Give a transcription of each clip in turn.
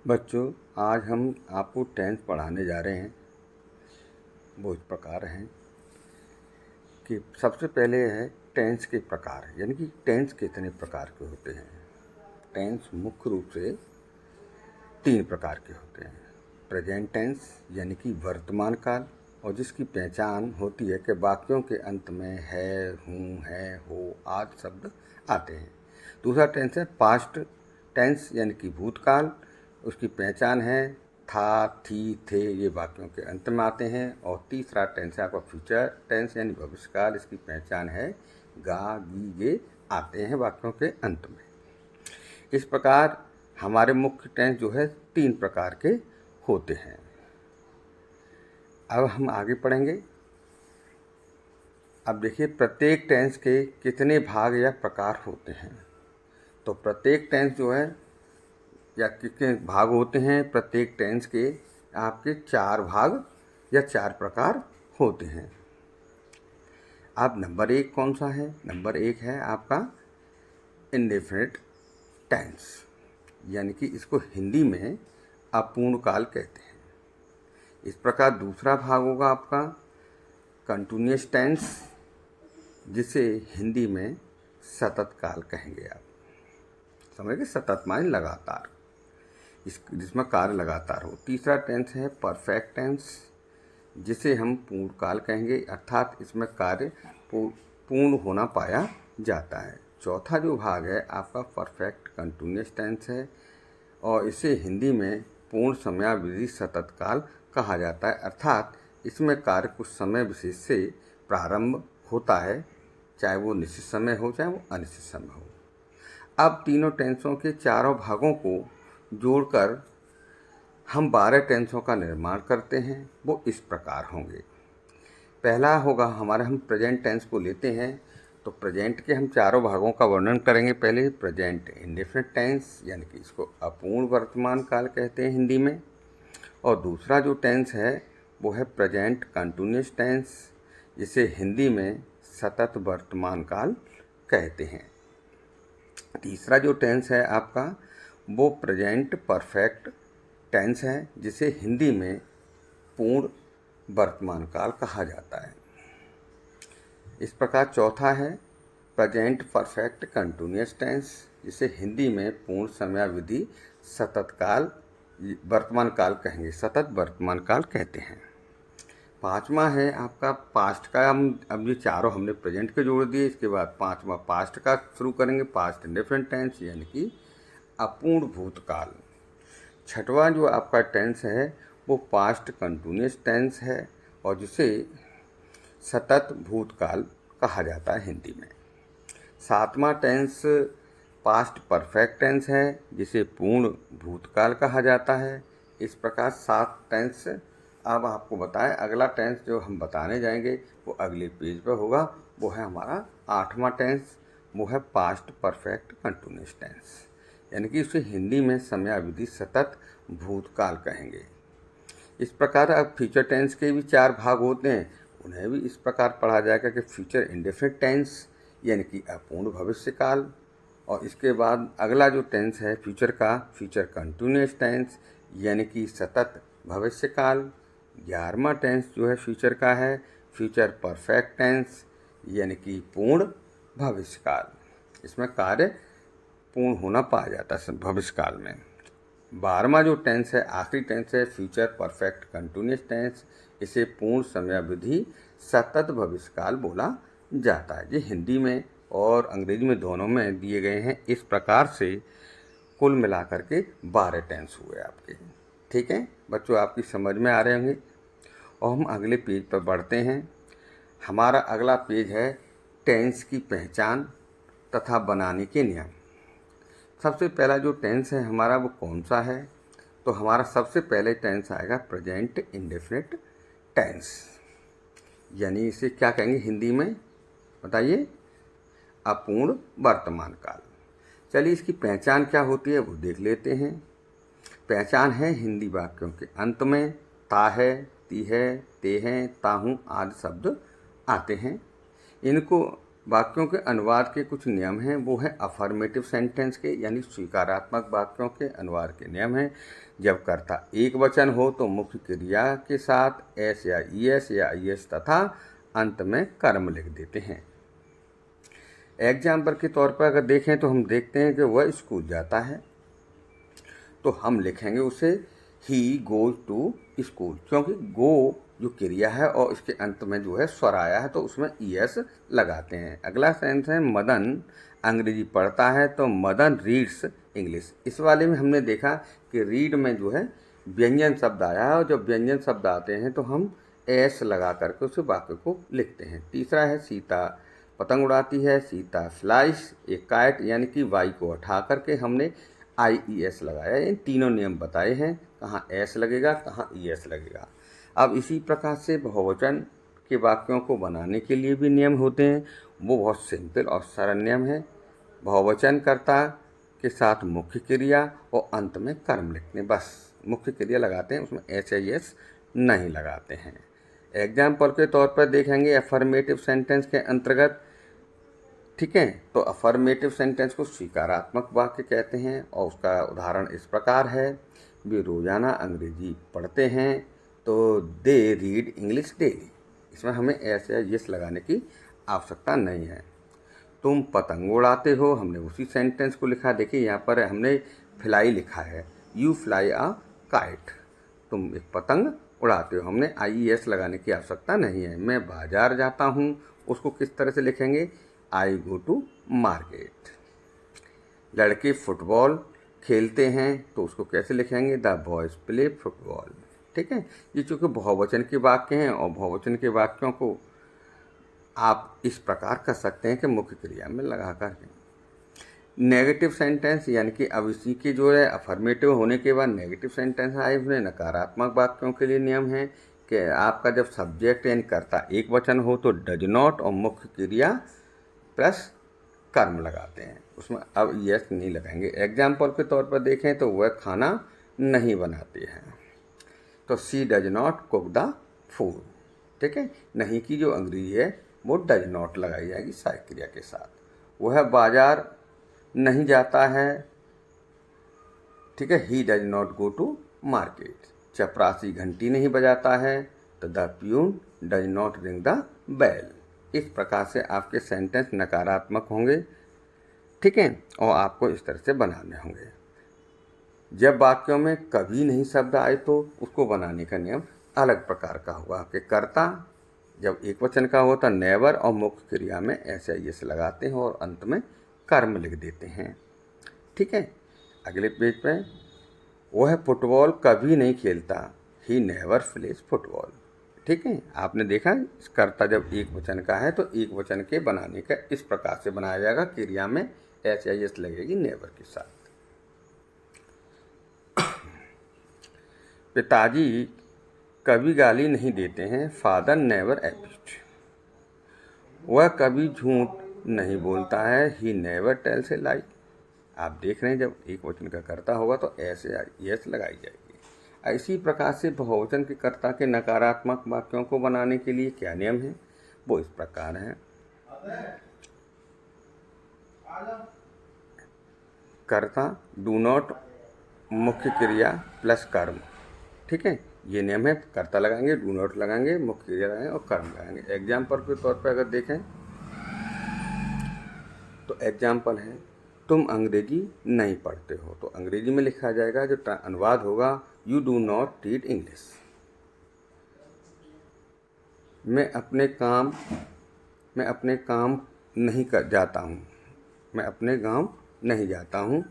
बच्चों, आज हम आपको टेंस पढ़ाने जा रहे हैं। वो इस प्रकार हैं कि सबसे पहले है टेंस के प्रकार, यानी कि टेंस कितने प्रकार के होते हैं। टेंस मुख्य रूप से 3 प्रकार के होते हैं। प्रेजेंट टेंस यानी कि वर्तमान काल, और जिसकी पहचान होती है कि वाक्यों के अंत में है, हूँ, है, हो आदि शब्द आते हैं। दूसरा टेंस है पास्ट टेंस यानी कि भूतकाल, उसकी पहचान है था, थी, थे, ये वाक्यों के अंत में आते हैं। और तीसरा टेंस है आपका फ्यूचर टेंस यानी भविष्यकाल, इसकी पहचान है गा, गी, ये आते हैं वाक्यों के अंत में। इस प्रकार हमारे मुख्य टेंस जो है 3 प्रकार के होते हैं। अब हम आगे पढ़ेंगे। अब देखिए प्रत्येक टेंस के कितने भाग या प्रकार होते हैं। तो प्रत्येक टेंस जो है या कितने भाग होते हैं, प्रत्येक टेंस के आपके 4 भाग या 4 प्रकार होते हैं। अब नंबर 1 कौन सा है? नंबर 1 है आपका इंडेफिनिट टेंस, यानी कि इसको हिंदी में अपूर्ण काल कहते हैं। इस प्रकार दूसरा भाग होगा आपका कंटिन्यूअस टेंस, जिसे हिंदी में सतत काल कहेंगे। आप समझ गए, सतत माने लगातार, जिसमें कार्य लगातार हो। तीसरा टेंस है परफेक्ट टेंस, जिसे हम पूर्ण काल कहेंगे, अर्थात इसमें कार्य पूर्ण होना पाया जाता है। चौथा जो भाग है आपका परफेक्ट कंटिन्यूअस टेंस है, और इसे हिंदी में पूर्ण समयावधि सतत काल कहा जाता है, अर्थात इसमें कार्य कुछ समय विशेष से प्रारंभ होता है, चाहे वो निश्चित समय हो चाहे वो अनिश्चित समय हो। अब तीनों टेंसों के चारों भागों को जोड़कर हम 12 टेंसों का निर्माण करते हैं। वो इस प्रकार होंगे। पहला होगा हमारा, हम प्रेजेंट टेंस को लेते हैं, तो प्रेजेंट के हम चारों भागों का वर्णन करेंगे। पहले प्रेजेंट इंडेफिनिट टेंस, यानी कि इसको अपूर्ण वर्तमान काल कहते हैं हिंदी में। और दूसरा जो टेंस है वो है प्रेजेंट कंटिन्यूअस टेंस, जिसे हिंदी में सतत वर्तमान काल कहते हैं। तीसरा जो टेंस है आपका वो प्रेजेंट परफेक्ट टेंस है, जिसे हिंदी में पूर्ण वर्तमान काल कहा जाता है। इस प्रकार चौथा है प्रेजेंट परफेक्ट कंटिन्यूअस टेंस, जिसे हिंदी में पूर्ण समयावधि सतत काल वर्तमान काल कहेंगे, सतत वर्तमान काल कहते हैं। पांचवा है आपका पास्ट का। हम अब ये चारों हमने प्रेजेंट के जोड़ दिए, इसके बाद पांचवा पास्ट का शुरू करेंगे, पास्ट इंडेफिनिट टेंस यानी कि अपूर्ण भूतकाल। छठवां जो आपका टेंस है वो पास्ट कंटिन्यूअस टेंस है, और जिसे सतत भूतकाल कहा जाता है हिंदी में। सातवां टेंस पास्ट परफेक्ट टेंस है, जिसे पूर्ण भूतकाल कहा जाता है। इस प्रकार 7 टेंस। अब आपको बताएं, अगला टेंस जो हम बताने जाएंगे वो अगले पेज पर होगा। वो है हमारा 8वां टेंस, वो है पास्ट परफेक्ट कंटिन्यूअस टेंस, यानी कि उसे हिंदी में समयावधि सतत भूतकाल कहेंगे। इस प्रकार अब फ्यूचर टेंस के भी 4 भाग होते हैं, उन्हें भी इस प्रकार पढ़ा जाएगा कि फ्यूचर इंडेफिनिट टेंस यानी कि अपूर्ण भविष्यकाल। और इसके बाद अगला जो टेंस है फ्यूचर का, फ्यूचर कंटिन्यूअस टेंस यानी कि सतत भविष्यकाल। 11वां टेंस जो है फ्यूचर का है फ्यूचर परफेक्ट टेंस, यानी कि पूर्ण भविष्यकाल। इसमें कार्य पूर्ण होना पाया जाता है भविष्यकाल में। 12वां जो टेंस है आखिरी टेंस है फ्यूचर परफेक्ट कंटिन्यूअस टेंस, इसे पूर्ण समयावधि सतत भविष्यकाल बोला जाता है। ये हिंदी में और अंग्रेजी में दोनों में दिए गए हैं। इस प्रकार से कुल मिलाकर के 12 टेंस हुए आपके। ठीक है बच्चों, आपकी समझ में आ रहे होंगे। और हम अगले पेज पर बढ़ते हैं। हमारा अगला पेज है टेंस की पहचान तथा बनाने के नियम। सबसे पहला जो टेंस है हमारा वो कौन सा है? तो हमारा सबसे पहले टेंस आएगा प्रेजेंट इंडेफिनिट टेंस, यानी इसे क्या कहेंगे हिंदी में, बताइए? अपूर्ण वर्तमान काल। चलिए इसकी पहचान क्या होती है वो देख लेते हैं। पहचान है हिंदी वाक्यों के अंत में ता है, ती है, ते हैं, ताहूँ आदि शब्द आते हैं। इनको वाक्यों के अनुवाद के कुछ नियम हैं, वो है अफर्मेटिव सेंटेंस के यानी स्वीकारात्मक वाक्यों के अनुवाद के नियम हैं। जब कर्ता एक वचन हो तो मुख्य क्रिया के साथ एस या ईएस या आईएस तथा अंत में कर्म लिख देते हैं। एग्जाम्पल के तौर पर अगर देखें तो हम देखते हैं कि वह स्कूल जाता है, तो हम लिखेंगे उसे ही गोज टू स्कूल, क्योंकि गो जो क्रिया है और इसके अंत में जो है स्वर आया है तो उसमें ईएस लगाते हैं। अगला सेंटेंस है मदन अंग्रेजी पढ़ता है, तो मदन रीड्स इंग्लिश। इस वाले में हमने देखा कि रीड में जो है व्यंजन शब्द आया है, और जब व्यंजन शब्द आते हैं तो हम एस लगा करके उस वाक्य को लिखते हैं। तीसरा है सीता पतंग उड़ाती है, सीता फ्लाइस ए काइट, यानी कि वाई को हटा करके हमने IES लगाया। इन तीनों नियम बताए हैं, कहाँ एस लगेगा कहाँ ईएस लगेगा। अब इसी प्रकार से बहुवचन के वाक्यों को बनाने के लिए भी नियम होते हैं, वो बहुत सिंपल और सरल नियम है। बहुवचन कर्ता के साथ मुख्य क्रिया और अंत में कर्म लिखते हैं, बस मुख्य क्रिया लगाते हैं, उसमें HIS नहीं लगाते हैं। एग्जाम्पल के तौर पर देखेंगे अफर्मेटिव सेंटेंस के अंतर्गत, ठीक है, तो अफर्मेटिव सेंटेंस को स्वीकारात्मक वाक्य कहते हैं और उसका उदाहरण इस प्रकार है, वे रोज़ाना अंग्रेजी पढ़ते हैं, तो दे रीड इंग्लिश डेली। इसमें हमें एस या यस लगाने की आवश्यकता नहीं है। तुम पतंग उड़ाते हो, हमने उसी सेंटेंस को लिखा। देखिए यहाँ पर हमने फ्लाई लिखा है, यू फ्लाई अ काइट, तुम एक पतंग उड़ाते हो, हमने IES लगाने की आवश्यकता नहीं है। मैं बाजार जाता हूँ, उसको किस तरह से लिखेंगे, आई गो टू मार्केट। लड़के फुटबॉल खेलते हैं, तो उसको कैसे लिखेंगे, द बॉयज प्ले फुटबॉल। ठीक है, ये चूँकि बहुवचन के वाक्य हैं और बहुवचन के वाक्यों को आप इस प्रकार कर सकते हैं कि मुख्य क्रिया में लगा करके। नेगेटिव सेंटेंस यानी कि अब इसी के जो है अफर्मेटिव होने के बाद नेगेटिव सेंटेंस आए, उसमें नकारात्मक वाक्यों के लिए नियम है कि आपका जब सब्जेक्ट यानी कर्ता एक वचन हो तो डज नॉट और मुख्य क्रिया प्लस कर्म लगाते हैं, उसमें अब यस नहीं लगाएंगे। एग्जाम्पल के तौर पर देखें तो वह खाना नहीं बनाती है, तो she does not cook the food. ठीक है, नहीं की जो अंग्रेजी है वो डज नॉट लगाई जाएगी सहायक क्रिया के साथ। वह बाजार नहीं जाता है, ठीक है, he does not go to market. चपरासी घंटी नहीं बजाता है, तो the peon does not ring the bell. इस प्रकार से आपके सेंटेंस नकारात्मक होंगे, ठीक है, और आपको इस तरह से बनाने होंगे। जब वाक्यों में कभी नहीं शब्द आए तो उसको बनाने का नियम अलग प्रकार का होगा कि कर्ता जब एक वचन का होता नेवर और मुख्य क्रिया में SIS लगाते हैं और अंत में कर्म लिख देते हैं। ठीक है, अगले पेज पे, वह फुटबॉल कभी नहीं खेलता, ही नेवर प्लेज फुटबॉल। ठीक है, आपने देखा कर्ता जब एक वचन का है तो एक वचन के बनाने का इस प्रकार से बनाया जाएगा, क्रिया में SIS लगेगी नेवर के साथ। पिताजी कभी गाली नहीं देते हैं, फादर नेवर एब्यूज। वह कभी झूठ नहीं बोलता है, ही नेवर टेल्स ए लाई। आप देख रहे हैं जब एक वचन का कर्ता होगा तो SIS लगाई जाएगी। इसी प्रकार से बहुवचन के कर्ता के नकारात्मक वाक्यों को बनाने के लिए क्या नियम है, वो इस प्रकार है। कर्ता डू नॉट मुख्य क्रिया प्लस कर्म। ठीक है, ये नियम है, कर्ता लगाएंगे, डू नॉट लगाएंगे, मुख्य क्रिया लगाएंगे और कर्म लगाएंगे। एग्जाम्पल के तौर पर अगर देखें तो एग्जाम्पल है, तुम अंग्रेजी नहीं पढ़ते हो, तो अंग्रेजी में लिखा जाएगा, जो अनुवाद होगा, you do not read English. मैं अपने काम नहीं कर जाता हूँ, मैं अपने गांव नहीं जाता हूँ,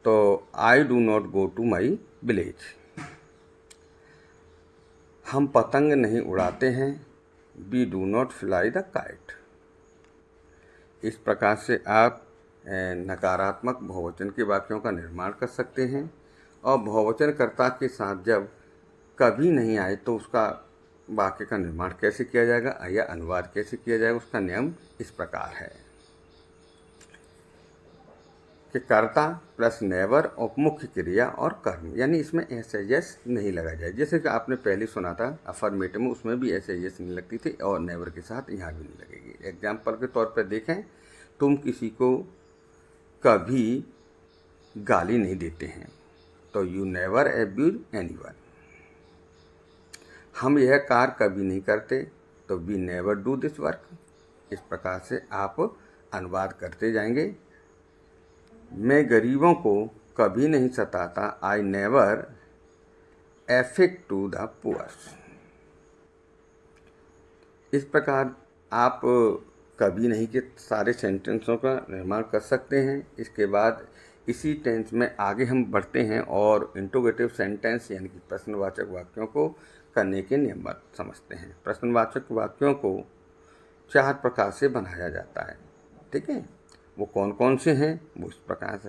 तो I do not go to my village. हम पतंग नहीं उड़ाते हैं, we do not fly the kite. इस प्रकार से आप नकारात्मक बहुवचन के वाक्यों का निर्माण कर सकते हैं। और बहुवचन कर्ता के साथ जब कभी नहीं आए तो उसका वाक्य का निर्माण कैसे किया जाएगा या अनुवाद कैसे किया जाएगा, उसका नियम इस प्रकार है कि कर्ता प्लस नेवर और मुख्य क्रिया और कर्म, यानी इसमें SIS नहीं लगा जाए। जैसे कि आपने पहले सुना था अफर्मेटिव में, उसमें भी SIS नहीं लगती थी और नेवर के साथ यहाँ भी नहीं लगेगी। एग्जाम्पल के तौर पर देखें, तुम किसी को कभी गाली नहीं देते हैं, तो यू नेवर एब्यूज एनीवन। हम यह कार्य कभी नहीं करते, तो we never do this work. इस प्रकार से आप अनुवाद करते जाएंगे। मैं गरीबों को कभी नहीं सताता, I never affect to the poors. इस प्रकार आप कभी नहीं के सारे सेंटेंसों का निर्माण कर सकते हैं। इसके बाद इसी टेंस में आगे हम बढ़ते हैं और इंट्रोगेटिव सेंटेंस यानी कि प्रश्नवाचक वाक्यों को करने के नियम समझते हैं। प्रश्नवाचक वाक्यों को 4 प्रकार से बनाया जाता है। ठीक है, वो कौन कौन से हैं वो इस प्रकार से